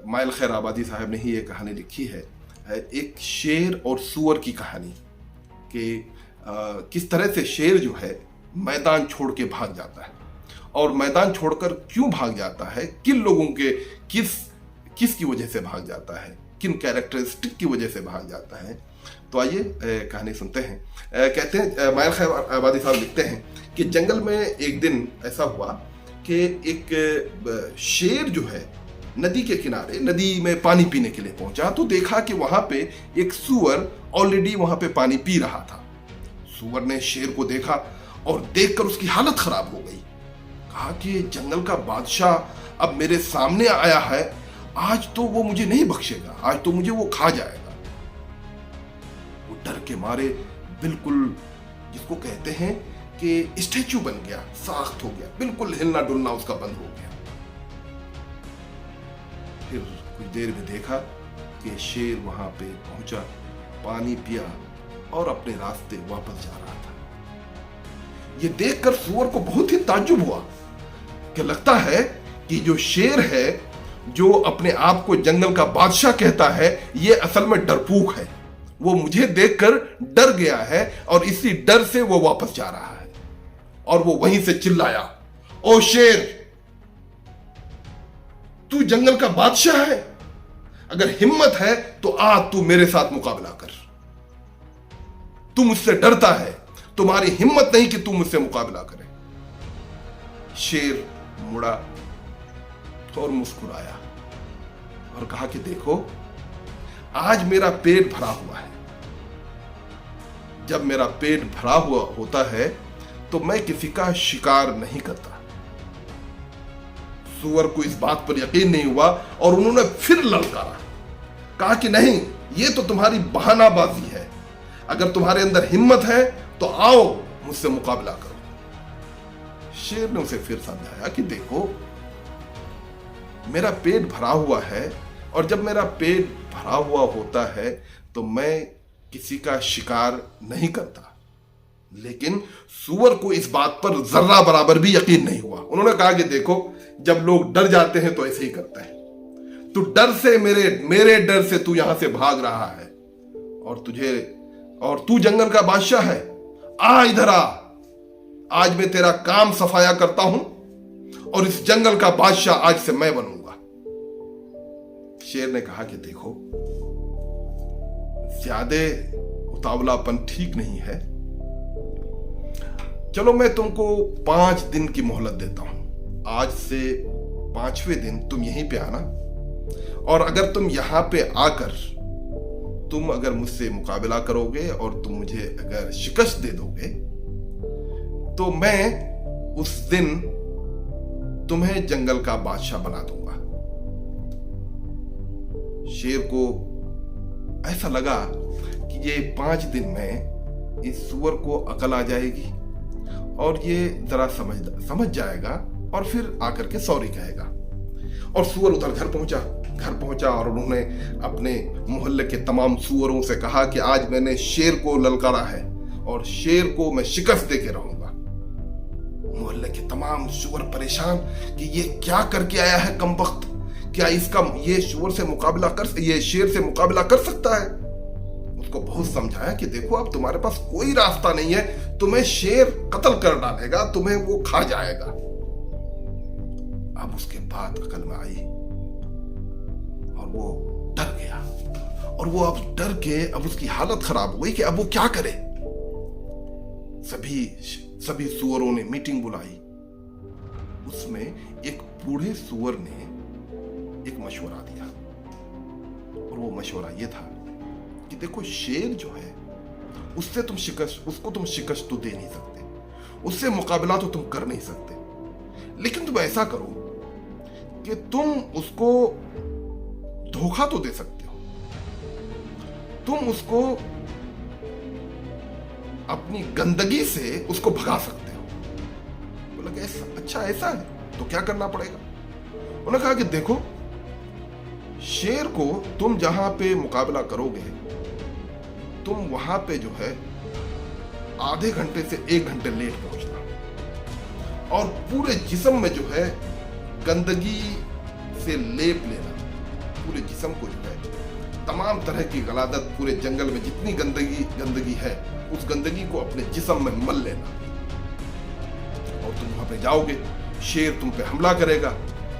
Mile खैर आबादी साहब ने ही ये कहानी लिखी है, एक शेर और सूअर की कहानी कि किस तरह से शेर जो है मैदान छोड़ के भाग जाता है, और मैदान छोड़कर क्यों भाग जाता है, किन लोगों के किस की वजह से भाग जाता है, किन कैरेक्टरिस्टिक की वजह से भाग जाता है। तो आइए कहानी सुनते हैं। कहते हैं, माइल खैर आबादी साहब लिखते हैं कि जंगल में एक दिन ऐसा हुआ कि एक शेर जो है नदी के किनारे नदी में पानी पीने के लिए पहुंचा, तो देखा कि वहां पे एक सूअर ऑलरेडी वहां पे पानी पी रहा था। सूअर ने शेर को देखा और देखकर उसकी हालत खराब हो गई। कहा कि जंगल का बादशाह अब मेरे सामने आया है, आज तो वो मुझे नहीं बख्शेगा, आज तो मुझे वो खा जाएगा। वो डर के मारे बिल्कुल जिसको कहते हैं कि स्टैचू बन गया, साख्त हो गया, बिल्कुल हिलना डुलना उसका बंद हो गया। फिर कुछ देर में देखा कि शेर वहां पे पहुंचा, पानी पिया और अपने रास्ते वापस जा रहा था। ये देखकर सूअर को बहुत ही ताज्जुब हुआ कि लगता है कि जो शेर है, जो अपने आप को जंगल का बादशाह कहता है, ये असल में डरपोक है। वो मुझे देखकर डर गया है और इसी डर से वो वापस जा रहा है। और वो वहीं से चिल्लाया, ओ शेर, तू जंगल का बादशाह है, अगर हिम्मत है तो आ तू मेरे साथ मुकाबला कर। तू मुझसे डरता है, तुम्हारी हिम्मत नहीं कि तू मुझसे मुकाबला करे। शेर मुड़ा और मुस्कुराया और कहा कि देखो, आज मेरा पेट भरा हुआ है। जब मेरा पेट भरा हुआ होता है तो मैं किसी का शिकार नहीं करता। सूअर को इस बात पर यकीन नहीं हुआ और उन्होंने फिर ललकारा, कहा कि नहीं, ये तो तुम्हारी बहानाबाजी है। अगर तुम्हारे अंदर हिम्मत है तो आओ मुझसे मुकाबला करो। शेर ने उसे फिर समझाया कि देखो, मेरा पेट भरा हुआ है और जब मेरा पेट भरा हुआ होता है तो मैं किसी का शिकार नहीं करता। लेकिन सूअर को इस बात पर जर्रा बराबर भी यकीन नहीं हुआ। उन्होंने कहा कि देखो, जब लोग डर जाते हैं तो ऐसे ही करते हैं। तू डर से मेरे डर से तू यहां से भाग रहा है और तू जंगल का बादशाह है। आ इधर आ, आज मैं तेरा काम सफाया करता हूं और इस जंगल का बादशाह आज से मैं बनूंगा। शेर ने कहा कि देखो, ज्यादा उतावलापन ठीक नहीं है। चलो मैं तुमको 5 दिन की मोहलत देता हूं। आज से 5वें दिन तुम यहीं पे आना, और अगर तुम यहां पे आकर तुम अगर मुझसे मुकाबला करोगे और तुम मुझे अगर शिकस्त दे दोगे तो मैं उस दिन तुम्हें जंगल का बादशाह बना दूंगा। शेर को ऐसा लगा कि ये 5 दिन में इस सूअर को अकल आ जाएगी और ये जरा समझ जाएगा और फिर आकर के सॉरी कहेगा। और सूअर उधर घर पहुंचा और उन्होंने अपने मोहल्ले के तमाम सूअरों से कहा कि आज मैंने शेर को ललकारा है और शेर को मैं शिकस्त दे के रहूंगा। मोहल्ले के तमाम सूअर परेशान कि ये क्या करके आया है कमबख्त, क्या ये शेर से मुकाबला कर सकता है। उसको बहुत समझाया कि देखो, अब तुम्हारे पास कोई रास्ता नहीं है, तुम्हें शेर कत्ल कर डालेगा, तुम्हें वो खा जाएगा। अब उसके बाद अकल में आई और वो डर गया, और वो अब डर के अब उसकी हालत खराब हो गई कि अब वो क्या करे। सभी सूअरों ने मीटिंग बुलाई। उसमें एक बूढ़े सूअर ने एक मशवरा दिया, और वो मशवरा ये था कि देखो, शेर जो है उसको तुम शिकस्त तो दे नहीं सकते, उससे मुकाबला तो तुम कर नहीं सकते, लेकिन तुम ऐसा करो कि तुम उसको धोखा तो दे सकते हो। तुम उसको अपनी गंदगी से उसको भगा सकते हो। बोला कि ऐसा है तो क्या करना पड़ेगा। उन्होंने कहा कि देखो, शेर को तुम जहां पे मुकाबला करोगे, तुम वहां पे जो है आधे घंटे से 1 घंटे लेट पहुंचना और पूरे जिस्म में जो है गंदगी से लेप लेना, पूरे जिस्म को जो है तमाम तरह की गलादत, पूरे जंगल में जितनी गंदगी है उस गंदगी को अपने जिस्म में मल लेना। और तुम वहां पे जाओगे, शेर तुम पे हमला करेगा,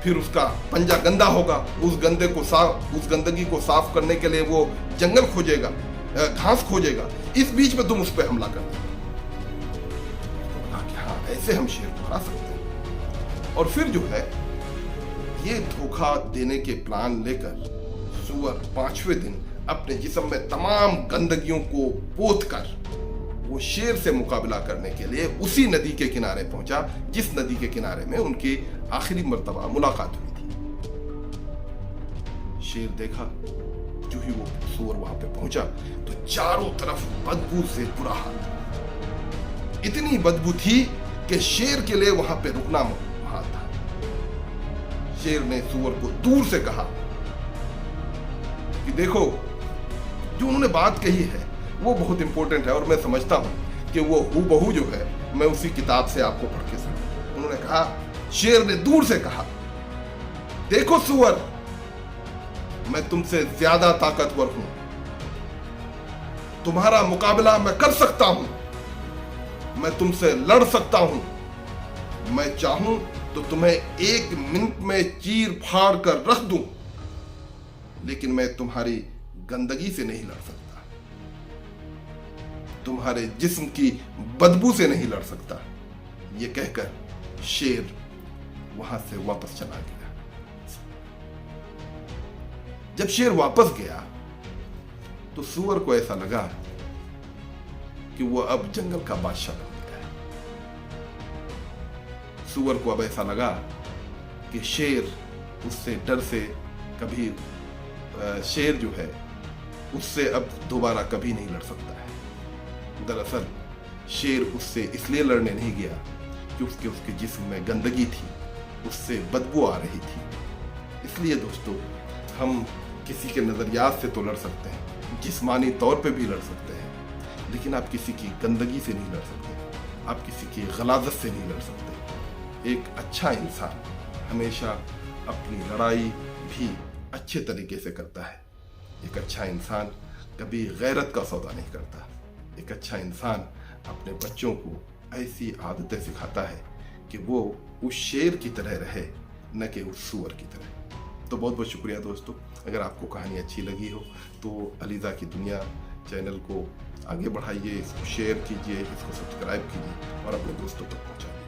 फिर उसका पंजा गंदा होगा, उस गंदगी को साफ करने के लिए वो जंगल खोजेगा, घास खोजेगा, इस बीच में तुम उस पर हमला कर देगा। हाँ, ऐसे हम शेर को हरा सकते हैं। और फिर जो है ये धोखा देने के प्लान लेकर सूअर 5वें दिन अपने जिस्म में तमाम गंदगियों को पोत कर वो शेर से मुकाबला करने के लिए उसी नदी के किनारे पहुंचा जिस नदी के किनारे में उनकी आखिरी मर्तबा मुलाकात हुई थी। शेर देखा, जो ही वो सूअर वहां पे पहुंचा तो चारों तरफ बदबू से बुरा हाल था। इतनी बदबू थी कि शेर के लिए वहां पे रुकना मुहाल था। शेर ने सूअर को दूर से कहा कि देखो, जो उन्होंने बात कही है वो बहुत इंपॉर्टेंट है और मैं समझता हूं कि वो हूबहू जो है मैं उसी किताब से आपको पढ़ के सुनाऊं। उन्होंने कहा, शेर ने दूर से कहा, देखो सूअर, मैं तुमसे ज्यादा ताकतवर हूं, तुम्हारा मुकाबला मैं कर सकता हूं, मैं तुमसे लड़ सकता हूं, मैं चाहूं तो तुम्हें 1 मिनट में चीर फाड़ कर रख दूं, लेकिन मैं तुम्हारी गंदगी से नहीं लड़ सकता, तुम्हारे जिस्म की बदबू से नहीं लड़ सकता। ये कहकर शेर वहां से वापस चला गया। जब शेर वापस गया तो सूअर को ऐसा लगा कि वो अब जंगल का बादशाह बन गया है। सूअर को अब ऐसा लगा कि शेर उससे डर से कभी शेर जो है उससे अब दोबारा कभी नहीं लड़ सकता है। दरअसल शेर उससे इसलिए लड़ने नहीं गया कि उसके जिस्म में गंदगी थी, उससे बदबू आ रही थी। इसलिए दोस्तों, हम किसी के नजरियात से तो लड़ सकते हैं, जिस्मानी तौर पे भी लड़ सकते हैं, लेकिन आप किसी की गंदगी से नहीं लड़ सकते, आप किसी की गलाजत से नहीं लड़ सकते। एक अच्छा इंसान हमेशा अपनी लड़ाई भी अच्छे तरीके से करता है। एक अच्छा इंसान कभी गैरत का सौदा नहीं करता। एक अच्छा इंसान अपने बच्चों को ऐसी आदतें सिखाता है कि वो उस शेर की तरह रहे, न कि उस सूअर की तरह। तो बहुत बहुत शुक्रिया दोस्तों। अगर आपको कहानी अच्छी लगी हो तो अलीज़ा की दुनिया चैनल को आगे बढ़ाइए, इसको शेयर कीजिए, इसको सब्सक्राइब कीजिए और अपने दोस्तों तक पहुँचाइए।